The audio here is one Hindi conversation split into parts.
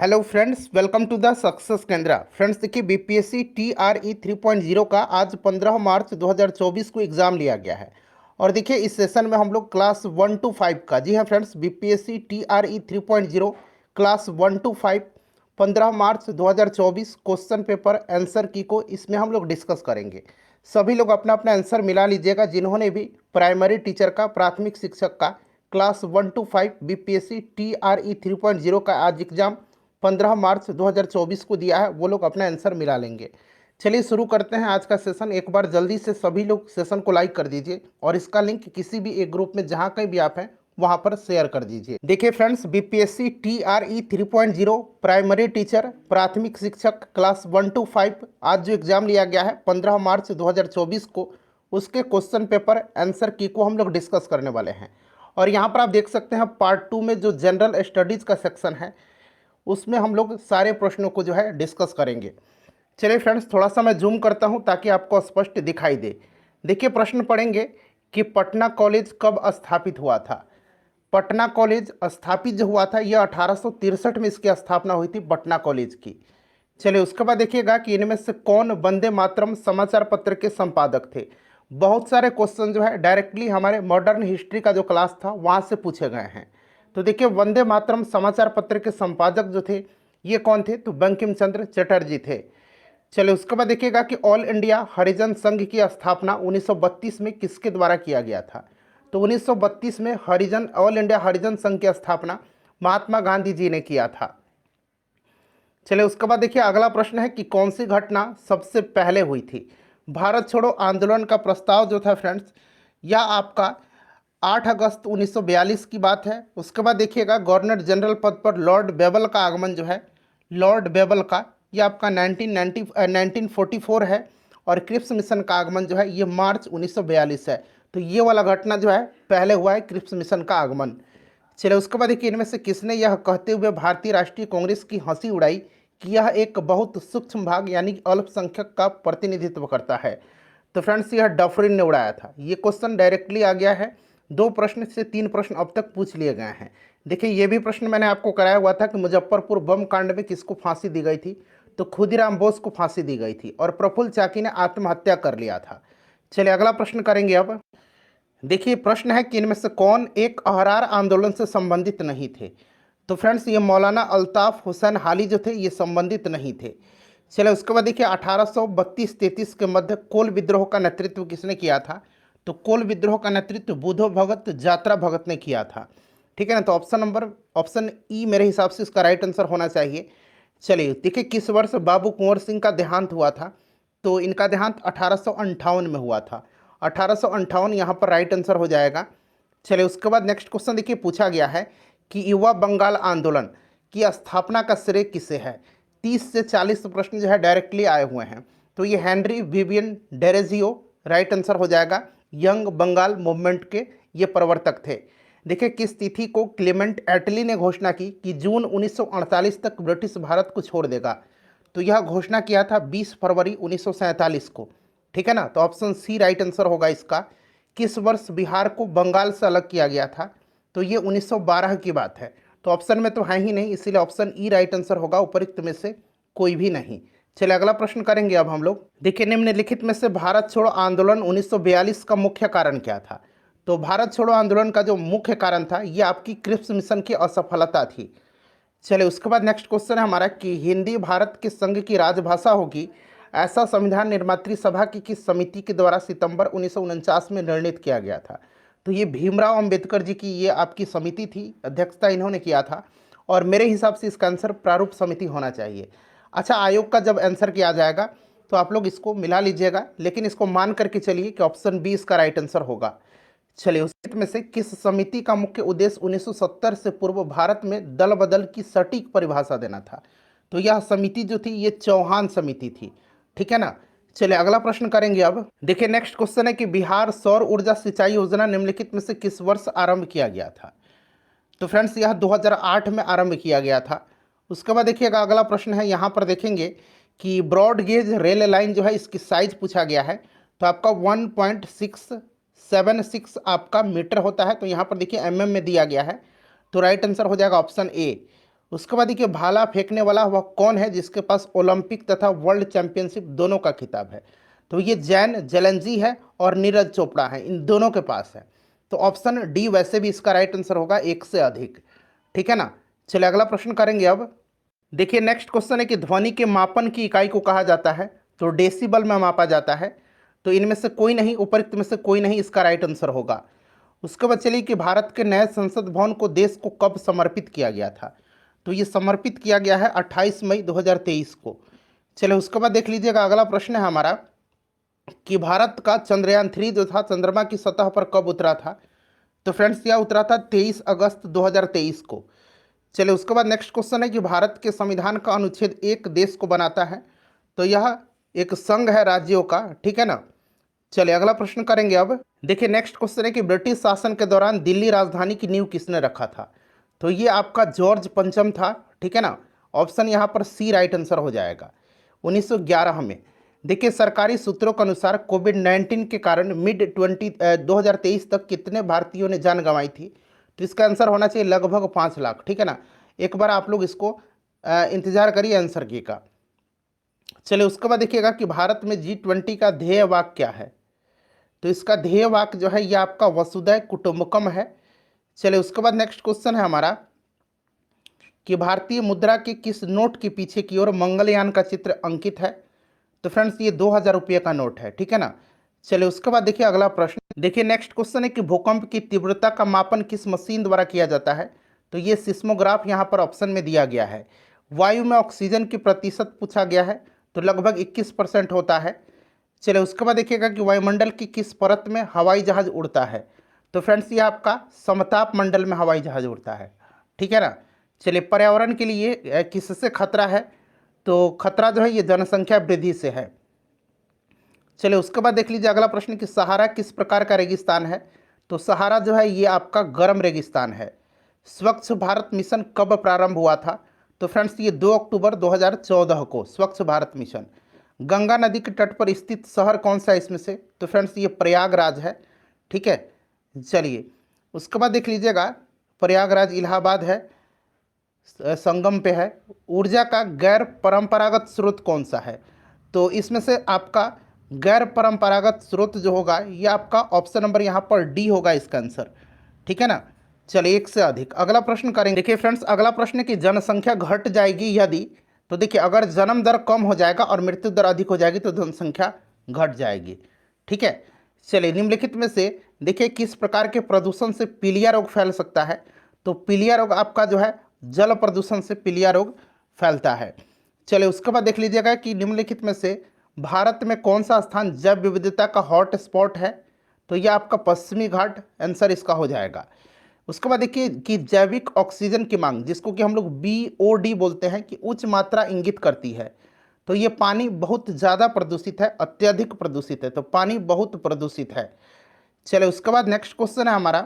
Hello friends, welcome to the success Kendra. Friends देखिए, बीपीएससी टीआरई 3.0 का आज 15 मार्च 2024 को एग्ज़ाम लिया गया है। और देखिए, इस सेशन में हम लोग क्लास 1 to 5 का, जी हाँ friends, BPSC TRE 3.0 class 1 to 5 15 March 2024 question paper answer की को इसमें हम लोग डिस्कस करेंगे। सभी लोग अपना अपना आंसर मिला लीजिएगा जिन्होंने भी प्राइमरी टीचर का, प्राथमिक शिक्षक का क्लास 1 to 5 बीपीएससी टीआरई 3.0 का आज एग्जाम 15 मार्च 2024 को दिया है, वो लोग अपना आंसर मिला लेंगे। चलिए शुरू करते हैं आज का सेशन। एक बार जल्दी से सभी लोग सेशन को लाइक कर दीजिए और इसका लिंक किसी भी एक ग्रुप में जहां कहीं भी आप हैं वहां पर शेयर कर दीजिए। देखिए friends, BPSC TRE 3.0 primary teacher, प्राथमिक शिक्षक क्लास 1 to 5 आज जो एग्जाम लिया गया है 15 मार्च 2024 को, उसके क्वेश्चन पेपर आंसर की को हम लोग डिस्कस करने वाले हैं। और यहाँ पर आप देख सकते हैं पार्ट 2 में जो जनरल स्टडीज़ का सेक्शन है उसमें हम लोग सारे प्रश्नों को जो है डिस्कस करेंगे। चलिए फ्रेंड्स, थोड़ा सा मैं जूम करता हहूँ ताकि आपको स्पष्ट दिखाई दे। देखिए, प्रश्न पढ़ेंगे कि पटना कॉलेज कब स्थापित हुआ था। पटना कॉलेज स्थापित जो हुआ था यह 1863 में इसकी स्थापना हुई थी, पटना कॉलेज की। चलिए उसके बाद देखिएगा कि इनमें से कौन वंदे मातरम समाचार पत्र के संपादक थे। बहुत सारे क्वेश्चन जो है डायरेक्टली हमारे मॉडर्न हिस्ट्री का जो क्लास था वहाँ से पूछे गए हैं। तो देखिए, वंदे मातरम समाचार पत्र के संपादक जो थे ये कौन थे, तो बंकिम चंद्र चटर्जी थे। चलिए उसके बाद देखिएगा कि ऑल इंडिया हरिजन संघ की स्थापना 1932 में किसके द्वारा किया गया था। तो 1932 में हरिजन, ऑल इंडिया हरिजन संघ की स्थापना महात्मा गांधी जी ने किया था। चलिए उसके बाद देखिए, अगला प्रश्न है कि कौन सी घटना सबसे पहले हुई थी। भारत छोड़ो आंदोलन का प्रस्ताव जो था फ्रेंड्स, यह आपका 8 अगस्त 1942 की बात है। उसके बाद देखिएगा गवर्नर जनरल पद पर लॉर्ड बेबल का आगमन जो है, लॉर्ड बेबल का, ये आपका 1944 है। और क्रिप्स मिशन का आगमन जो है ये मार्च 1942 है। तो ये वाला घटना जो है पहले हुआ है, क्रिप्स मिशन का आगमन। चलिए उसके बाद देखिए, इनमें से किसने यह कहते हुए भारतीय राष्ट्रीय कांग्रेस की हंसी उड़ाई कि यह एक बहुत सूक्ष्म भाग यानी अल्पसंख्यक का प्रतिनिधित्व करता है। तो फ्रेंड्स, यह डफरिन ने उड़ाया था। ये क्वेश्चन डायरेक्टली आ गया है। 2 प्रश्न से 3 प्रश्न अब तक पूछ लिए गए हैं। देखिए, ये भी प्रश्न मैंने आपको कराया हुआ था कि मुजफ्फरपुर बम कांड में किसको फांसी दी गई थी। तो खुदीराम बोस को फांसी दी गई थी और प्रफुल्ल चाकी ने आत्महत्या कर लिया था। चलिए अगला प्रश्न करेंगे अब। देखिए, प्रश्न है कि इनमें से कौन एक अहरार आंदोलन से संबंधित नहीं थे। तो फ्रेंड्स, ये मौलाना अल्ताफ हुसैन हाली जो थे ये संबंधित नहीं थे। चलिए उसके बाद देखिए, 1832-33 के मध्य कोल विद्रोह का नेतृत्व किसने किया था। तो कोल विद्रोह का नेतृत्व बुधो भगत जात्रा भगत ने किया था। ठीक है ना। तो ऑप्शन ई मेरे हिसाब से इसका राइट आंसर होना चाहिए। चलिए देखिए, किस वर्ष बाबू कुंवर सिंह का देहांत हुआ था। तो इनका देहांत 1858 में हुआ था। 1858 यहाँ पर राइट आंसर हो जाएगा। चलिए उसके बाद नेक्स्ट क्वेश्चन देखिए, पूछा गया है कि युवा बंगाल आंदोलन की स्थापना का श्रेय किसे है। 30 से 40 प्रश्न जो है डायरेक्टली आए हुए हैं। तो ये Henry Vivian Derozio right answer हो जाएगा। यंग बंगाल मूवमेंट के ये प्रवर्तक थे। देखिए, किस तिथि को क्लेमेंट एटली ने घोषणा की कि जून 1948 तक ब्रिटिश भारत को छोड़ देगा। तो यह घोषणा किया था 20 फरवरी 1947 को। ठीक है ना। तो ऑप्शन सी राइट आंसर होगा इसका। किस वर्ष बिहार को बंगाल से अलग किया गया था। तो ये 1912 की बात है। तो ऑप्शन में तो है ही नहीं, इसीलिए ऑप्शन ई राइट आंसर होगा, उपरोक्त में से कोई भी नहीं। चलिए अगला प्रश्न करेंगे अब हम लोग। देखिए, निम्नलिखित में से भारत छोड़ो आंदोलन 1942 का मुख्य कारण क्या था। तो भारत छोड़ो आंदोलन का जो मुख्य कारण था ये आपकी क्रिप्स मिशन की असफलता थी। चलिए उसके बाद नेक्स्ट क्वेश्चन है हमारा कि हिंदी भारत के संघ की राजभाषा होगी, ऐसा संविधान निर्मात्री सभा की किस समिति के द्वारा सितंबर 1949 में निर्णित किया गया था। तो ये भीमराव अंबेडकर जी की ये आपकी समिति थी, अध्यक्षता इन्होंने किया था। और मेरे हिसाब से इसका आंसर प्रारूप समिति होना चाहिए। अच्छा, आयोग का जब आंसर किया जाएगा तो आप लोग इसको मिला लीजिएगा, लेकिन इसको मान करके चलिए कि ऑप्शन बी इसका राइट आंसर होगा। चलिए उस में से किस समिति का मुख्य उद्देश्य 1970 से पूर्व भारत में दल बदल की सटीक परिभाषा देना था। तो यह समिति जो थी ये चौहान समिति थी। ठीक है ना। चलिए अगला प्रश्न करेंगे अब। देखिए, नेक्स्ट क्वेश्चन है कि बिहार सौर ऊर्जा सिंचाई योजना निम्नलिखित में से किस वर्ष आरंभ किया गया था। तो फ्रेंड्स, यह 2008 में आरंभ किया गया था। उसके बाद देखिएगा अगला प्रश्न है, यहाँ पर देखेंगे कि ब्रॉड गेज रेल लाइन जो है इसकी साइज पूछा गया है। तो आपका 1.676 आपका मीटर होता है। तो यहाँ पर देखिए mm में दिया गया है। तो राइट आंसर हो जाएगा ऑप्शन ए उसके बाद देखिए भाला फेंकने वाला वह कौन है जिसके पास ओलंपिक तथा वर्ल्ड चैंपियनशिप दोनों का खिताब है? तो ये जैन जेलेंजी है और नीरज चोपड़ा है, इन दोनों के पास है। तो ऑप्शन डी वैसे भी इसका राइट आंसर होगा, एक से अधिक। ठीक है ना। चलिए अगला प्रश्न करेंगे अब। देखिए नेक्स्ट क्वेश्चन है कि ध्वनि के मापन की इकाई को कहा जाता है? तो डेसिबल में मापा जाता है। तो इनमें से कोई नहीं, उपरोक्त में से कोई नहीं इसका राइट आंसर होगा। उसके बाद चलिए कि भारत के नए संसद भवन को देश को कब समर्पित किया गया था? तो ये समर्पित किया गया है 28 मई 2023 को। चलिए उसके बाद देख लीजिएगा, अगला प्रश्न है हमारा कि भारत का चंद्रयान 3 जो था चंद्रमा की सतह पर कब उतरा था? तो फ्रेंड्स यह उतरा था 23 अगस्त 2023 को। चलिए उसके बाद नेक्स्ट क्वेश्चन है कि भारत के संविधान का अनुच्छेद 1 देश को बनाता है? तो यह एक संघ है राज्यों का। ठीक है ना। चलिए अगला प्रश्न करेंगे अब। देखिए नेक्स्ट क्वेश्चन है कि ब्रिटिश शासन के दौरान दिल्ली राजधानी की नींव किसने रखा था? तो ये आपका जॉर्ज पंचम था। ठीक है ना। ऑप्शन यहाँ पर सी राइट आंसर हो जाएगा, 1911 में। देखिए सरकारी सूत्रों के अनुसार कोविड-19 के कारण मिड 2023 तक कितने भारतीयों ने जान गंवाई थी? तो इसका आंसर होना चाहिए लगभग 5 लाख। ठीक है ना। एक बार आप लोग इसको इंतजार करिए आंसर की का। चलिए उसके बाद देखिएगा कि भारत में G20 का ध्येय वाक्य क्या है? तो इसका ध्येय वाक्य जो है ये आपका वसुधैव कुटुंबकम है। चलिए उसके बाद नेक्स्ट क्वेश्चन है हमारा कि भारतीय मुद्रा के किस नोट के पीछे की ओर मंगलयान का चित्र अंकित है? तो फ्रेंड्स ये 2000 रुपये का नोट है। ठीक है ना। चलिए उसके बाद देखिए अगला प्रश्न। देखिए नेक्स्ट क्वेश्चन है कि भूकंप की तीव्रता का मापन किस मशीन द्वारा किया जाता है? तो ये सिस्मोग्राफ यहाँ पर ऑप्शन में दिया गया है। वायु में ऑक्सीजन की प्रतिशत पूछा गया है, तो लगभग 21% होता है। चलिए उसके बाद देखिएगा कि वायुमंडल की किस परत में हवाई जहाज उड़ता है? तो फ्रेंड्स ये आपका समताप मंडल में हवाई जहाज उड़ता है। ठीक है ना। चलिए पर्यावरण के लिए किससे खतरा है? तो खतरा जो है ये जनसंख्या वृद्धि से है। चलिए उसके बाद देख लीजिए अगला प्रश्न कि सहारा किस प्रकार का रेगिस्तान है? तो सहारा जो है ये आपका गर्म रेगिस्तान है। स्वच्छ भारत मिशन कब प्रारंभ हुआ था? तो फ्रेंड्स ये 2 अक्टूबर 2014 को स्वच्छ भारत मिशन। गंगा नदी के तट पर स्थित शहर कौन सा है इसमें से? तो फ्रेंड्स ये प्रयागराज है। ठीक है। चलिए उसके बाद देख लीजिएगा, प्रयागराज इलाहाबाद है, संगम पे है। ऊर्जा का गैर परंपरागत स्रोत कौन सा है? तो इसमें से आपका गैर परंपरागत स्रोत जो होगा ये आपका ऑप्शन नंबर यहाँ पर डी होगा इसका आंसर। ठीक है ना। चलिए एक से अधिक। अगला प्रश्न करेंगे। देखिए फ्रेंड्स अगला प्रश्न है कि जनसंख्या घट जाएगी यदि? तो देखिए अगर जन्म दर कम हो जाएगा और मृत्यु दर अधिक हो जाएगी तो जनसंख्या घट जाएगी। ठीक है। चलिए निम्नलिखित में से देखिए किस प्रकार के प्रदूषण से पीलिया रोग फैल सकता है? तो पीलिया रोग आपका जो है जल प्रदूषण से पीलिया रोग फैलता है। चलिए उसके बाद देख लीजिएगा कि निम्नलिखित में से भारत में कौन सा स्थान जैव विविधता का हॉट स्पॉट है? तो यह आपका पश्चिमी घाट आंसर इसका हो जाएगा। उसके बाद देखिए कि जैविक ऑक्सीजन की मांग जिसको कि हम लोग BOD बोलते हैं कि उच्च मात्रा इंगित करती है। तो ये पानी बहुत ज़्यादा प्रदूषित है, अत्यधिक प्रदूषित है, तो पानी बहुत प्रदूषित है। चलिए उसके बाद नेक्स्ट क्वेश्चन है हमारा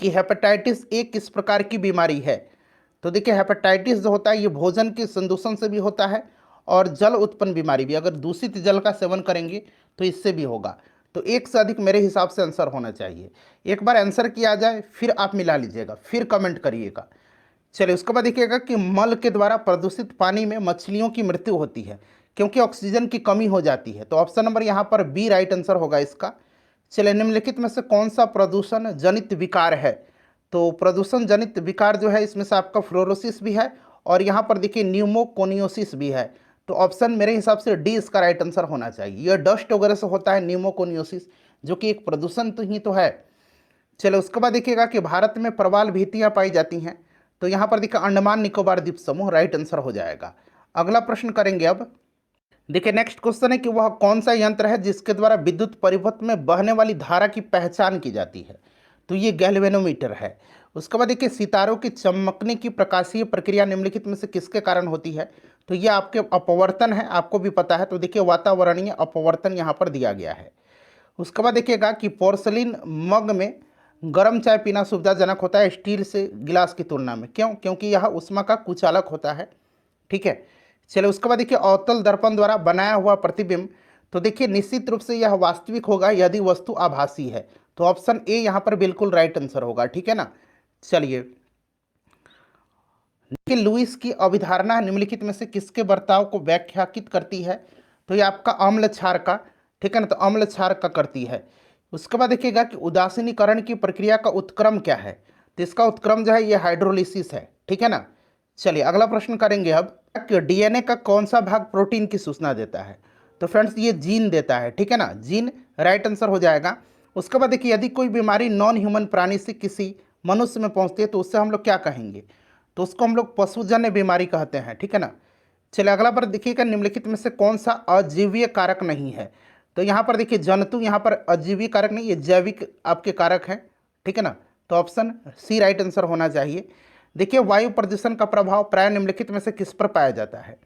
कि हेपेटाइटिस ए किस प्रकार की बीमारी है? तो देखिए हेपेटाइटिस जो होता है ये भोजन के संदूषण से भी होता है और जल उत्पन्न बीमारी भी, अगर दूषित जल का सेवन करेंगे तो इससे भी होगा। तो एक से अधिक मेरे हिसाब से आंसर होना चाहिए। एक बार आंसर किया जाए फिर आप मिला लीजिएगा, फिर कमेंट करिएगा। चलिए उसके बाद देखिएगा कि मल के द्वारा प्रदूषित पानी में मछलियों की मृत्यु होती है क्योंकि ऑक्सीजन की कमी हो जाती है। तो ऑप्शन नंबर यहाँ पर बी राइट आंसर होगा इसका। चलिए निम्नलिखित में से कौन सा प्रदूषण जनित विकार है? तो प्रदूषण जनित विकार जो है इसमें से आपका फ्लोरोसिस भी है और यहाँ पर देखिए न्यूमोकोनियोसिस भी है। तो ऑप्शन मेरे हिसाब से डी इसका राइट आंसर होना चाहिए। यह डस्ट वगैरह से होता है न्यूमोकोनियोसिस, जो कि एक प्रदूषण तो ही तो है। चलो उसके बाद देखिएगा कि भारत में प्रवाल भित्तियाँ पाई जाती हैं। तो यहाँ पर देखिए अंडमान निकोबार द्वीप समूह राइट आंसर हो जाएगा। अगला प्रश्न करेंगे अब। देखिए नेक्स्ट क्वेश्चन है कि वह कौन सा यंत्र है जिसके द्वारा विद्युत परिपथ में बहने वाली धारा की पहचान की जाती है? तो ये गैल्वेनोमीटर है। उसके बाद देखिए सितारों की चमकने की प्रकाशीय प्रक्रिया निम्नलिखित में से किसके कारण होती है? तो ये आपके अपवर्तन है, आपको भी पता है। तो देखिए वातावरणीय अपवर्तन यहाँ पर दिया गया है। उसके बाद देखिएगा कि पोर्सलिन मग में गर्म चाय पीना सुविधाजनक होता है स्टील से गिलास की तुलना में, क्यों? क्योंकि यह ऊष्मा का कुचालक होता है। ठीक है। चलिए उसके बाद देखिए अवतल दर्पण द्वारा बनाया हुआ प्रतिबिंब, तो देखिए निश्चित रूप से यह वास्तविक होगा यदि वस्तु आभासी है। तो ऑप्शन ए यहाँ पर बिल्कुल राइट आंसर होगा। ठीक है ना। चलिए कि लुईस की अवधारणा निम्नलिखित में से किसके बर्ताव को व्याख्याकित करती है? तो ये आपका अम्ल क्षार का, ठीक है ना, तो अम्ल क्षार का करती है। उसके बाद देखिएगा कि उदासीनीकरण की प्रक्रिया का उत्क्रम क्या है? तो इसका उत्क्रम जो है ये हाइड्रोलिसिस है, ठीक है ना। चलिए अगला प्रश्न करेंगे अब कि डीएनए का कौन सा भाग प्रोटीन की सूचना देता है? तो फ्रेंड्स ये जीन देता है, ठीक है ना, जीन राइट आंसर हो जाएगा। उसके बाद देखिए यदि कोई बीमारी नॉन ह्यूमन प्राणी से किसी मनुष्य में पहुंचती है तो उससे हम लोग क्या कहेंगे? तो उसको हम लोग पशुजन्य बीमारी कहते हैं, ठीक है ना। चलिए अगला पर देखिएगा निम्नलिखित में से कौन सा अजीवीय कारक नहीं है? तो यहाँ पर देखिए जंतु, यहाँ पर अजीवीय कारक नहीं, ये जैविक आपके कारक हैं, ठीक है ना। तो ऑप्शन सी राइट आंसर होना चाहिए। देखिए वायु प्रदूषण का प्रभाव प्राय निम्नलिखित में से किस पर पाया जाता है?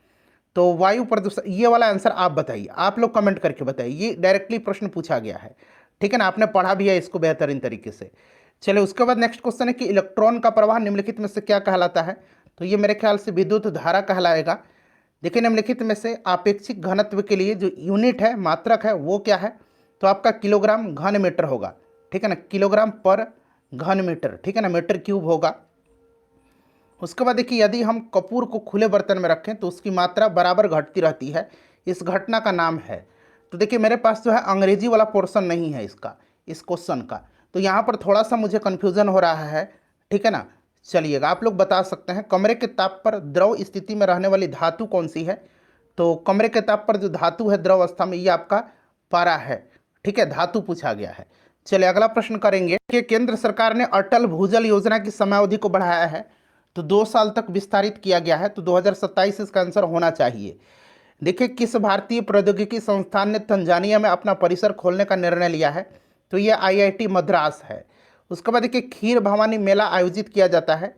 तो वायु प्रदूषण, ये वाला आंसर आप बताइए, आप लोग कमेंट करके बताइए, ये डायरेक्टली प्रश्न पूछा गया है, ठीक है ना, आपने पढ़ा भी है इसको बेहतरीन तरीके से। चलिए उसके बाद नेक्स्ट क्वेश्चन है कि इलेक्ट्रॉन का प्रवाह निम्नलिखित में से क्या कहलाता है? तो ये मेरे ख्याल से विद्युत धारा कहलाएगा। देखिए निम्नलिखित में से आपेक्षिक घनत्व के लिए जो यूनिट है, मात्रक है, वो क्या है? तो आपका किलोग्राम घन मीटर होगा, ठीक है ना, किलोग्राम पर घन मीटर, ठीक है ना, मीटर क्यूब होगा। उसके बाद देखिए यदि हम कपूर को खुले बर्तन में रखें तो उसकी मात्रा बराबर घटती रहती है, इस घटना का नाम है। तो देखिए मेरे पास जो है अंग्रेजी वाला पोर्शन नहीं है इसका, इस क्वेश्चन का, तो यहाँ पर थोड़ा सा मुझे कन्फ्यूज़न हो रहा है, ठीक है ना। चलिएगा आप लोग बता सकते हैं कमरे के ताप पर द्रव स्थिति में रहने वाली धातु कौन सी है? तो कमरे के ताप पर जो धातु है द्रव अवस्था में, ये आपका पारा है, ठीक है, धातु पूछा गया है। चलिए अगला प्रश्न करेंगे कि केंद्र सरकार ने अटल भूजल योजना की समयावधि को बढ़ाया है, तो 2 साल तक विस्तारित किया गया है, तो 2027 इसका आंसर होना चाहिए। देखिए किस भारतीय प्रौद्योगिकी संस्थान ने तंजानिया में अपना परिसर खोलने का निर्णय लिया है? तो ये आईआईटी मद्रास है। उसके बाद देखिए खीर भवानी मेला आयोजित किया जाता है,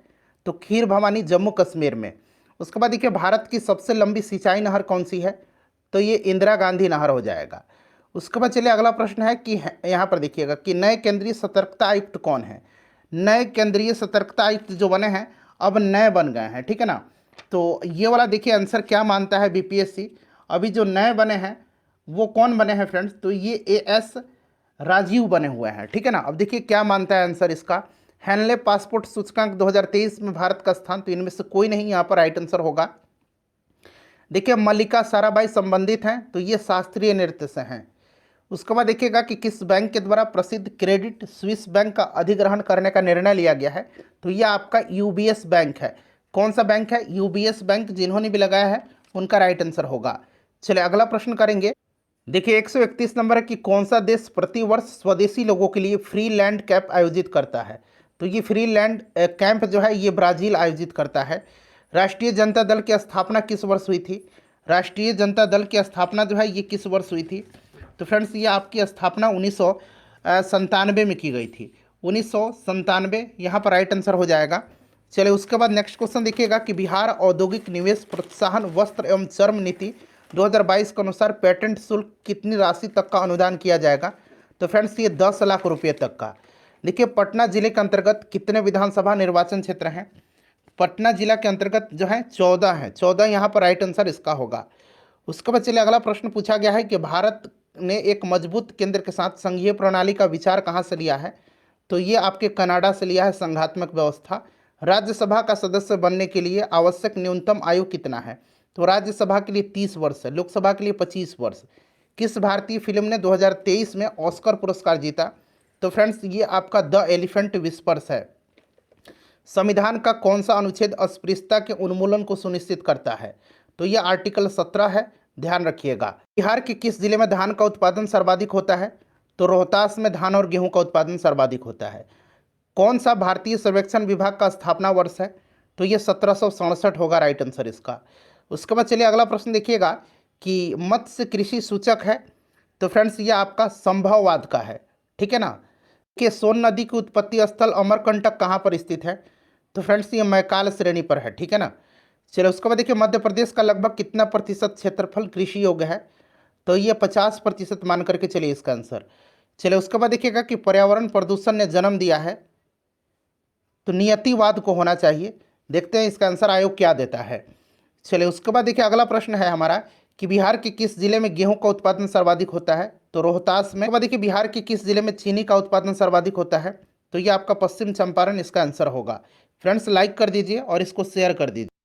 तो खीर भवानी जम्मू कश्मीर में। उसके बाद देखिए भारत की सबसे लंबी सिंचाई नहर कौन सी है? तो ये इंदिरा गांधी नहर हो जाएगा। उसके बाद चलिए अगला प्रश्न है कि यहाँ पर देखिएगा कि नए केंद्रीय सतर्कता आयुक्त कौन है? नए केंद्रीय सतर्कता आयुक्त जो बने हैं अब नए बन गए हैं, ठीक है ना। तो ये वाला देखिए आंसर क्या मानता है बीपीएससी, अभी जो नए बने हैं वो कौन बने हैं फ्रेंड्स? तो ये एएस राजीव बने हुए हैं, ठीक है ना। अब देखिए क्या मानता है आंसर इसका, हैनले पासपोर्ट सूचकांक 2023 में भारत का स्थान, तो इनमें से कोई नहीं यहाँ पर राइट आंसर होगा। देखिए मल्लिका साराभाई संबंधित हैं, तो ये शास्त्रीय नृत्य से हैं। उसके बाद देखिएगा कि किस बैंक के द्वारा प्रसिद्ध क्रेडिट स्विस बैंक का अधिग्रहण करने का निर्णय लिया गया है? तो ये आपका यूबीएस बैंक है। कौन सा बैंक है? यूबीएस बैंक, जिन्होंने भी लगाया है उनका राइट आंसर होगा। चलिए अगला प्रश्न करेंगे। देखिए 131 नंबर है कि कौन सा देश प्रतिवर्ष स्वदेशी लोगों के लिए फ्री लैंड कैंप आयोजित करता है? तो ये फ्री लैंड कैंप जो है ये ब्राज़ील आयोजित करता है। राष्ट्रीय जनता दल की स्थापना किस वर्ष हुई थी? राष्ट्रीय जनता दल की स्थापना जो है ये किस वर्ष हुई थी? तो फ्रेंड्स ये आपकी स्थापना 1997 में की गई थी, 1997 यहाँ पर राइट आंसर हो जाएगा। चलिए उसके बाद नेक्स्ट क्वेश्चन देखिएगा कि बिहार औद्योगिक निवेश प्रोत्साहन वस्त्र एवं चर्म नीति 2022 के अनुसार पेटेंट शुल्क कितनी राशि तक का अनुदान किया जाएगा? तो फ्रेंड्स ये 10 लाख रुपये तक का। देखिए पटना जिले के अंतर्गत कितने विधानसभा निर्वाचन क्षेत्र हैं? पटना जिला के अंतर्गत जो है 14 है, 14 यहाँ पर राइट आंसर इसका होगा। उसके बाद चलिए अगला प्रश्न पूछा गया है कि भारत ने एक मजबूत केंद्र के साथ संघीय प्रणाली का विचार कहाँ से लिया है? तो ये आपके कनाडा से लिया है, संघात्मक व्यवस्था। राज्यसभा का सदस्य बनने के लिए आवश्यक न्यूनतम आयु कितना है? तो राज्यसभा के लिए 30 वर्ष है, लोकसभा के लिए 25 वर्ष। किस भारतीय फिल्म ने 2023 में ऑस्कर पुरस्कार जीता? तो फ्रेंड्स ये आपका द एलिफेंट विस्पर्स है। संविधान का कौन सा अनुच्छेद अस्पृश्यता के उन्मूलन को सुनिश्चित करता है? तो ये आर्टिकल 17 है, ध्यान रखिएगा। बिहार के किस जिले में धान का उत्पादन सर्वाधिक होता है? तो रोहतास में धान और गेहूं का उत्पादन सर्वाधिक होता है। कौन सा भारतीय सर्वेक्षण विभाग का स्थापना वर्ष है? तो ये 1767 होगा राइट आंसर इसका। उसके बाद चलिए अगला प्रश्न देखिएगा कि मत्स्य कृषि सूचक है, तो फ्रेंड्स ये आपका संभववाद का है, ठीक है ना। कि सोन नदी की उत्पत्ति स्थल अमरकंटक कहाँ पर स्थित है? तो फ्रेंड्स ये मैकाल श्रेणी पर है, ठीक है ना। चलिए उसके बाद देखिए मध्य प्रदेश का लगभग कितना प्रतिशत क्षेत्रफल कृषि योग्य है? तो ये 50% मान करके चलिए इसका आंसर। चलिए उसके बाद देखिएगा कि पर्यावरण प्रदूषण ने जन्म दिया है, तो नियतिवाद को होना चाहिए। देखते हैं इसका आंसर आयोग क्या देता है। चलिए उसके बाद देखिए अगला प्रश्न है हमारा कि बिहार के किस जिले में गेहूं का उत्पादन सर्वाधिक होता है? तो रोहतास में। उसके बाद देखिए बिहार के किस जिले में चीनी का उत्पादन सर्वाधिक होता है? तो ये आपका पश्चिम चंपारण इसका आंसर होगा। फ्रेंड्स लाइक कर दीजिए और इसको शेयर कर दीजिए।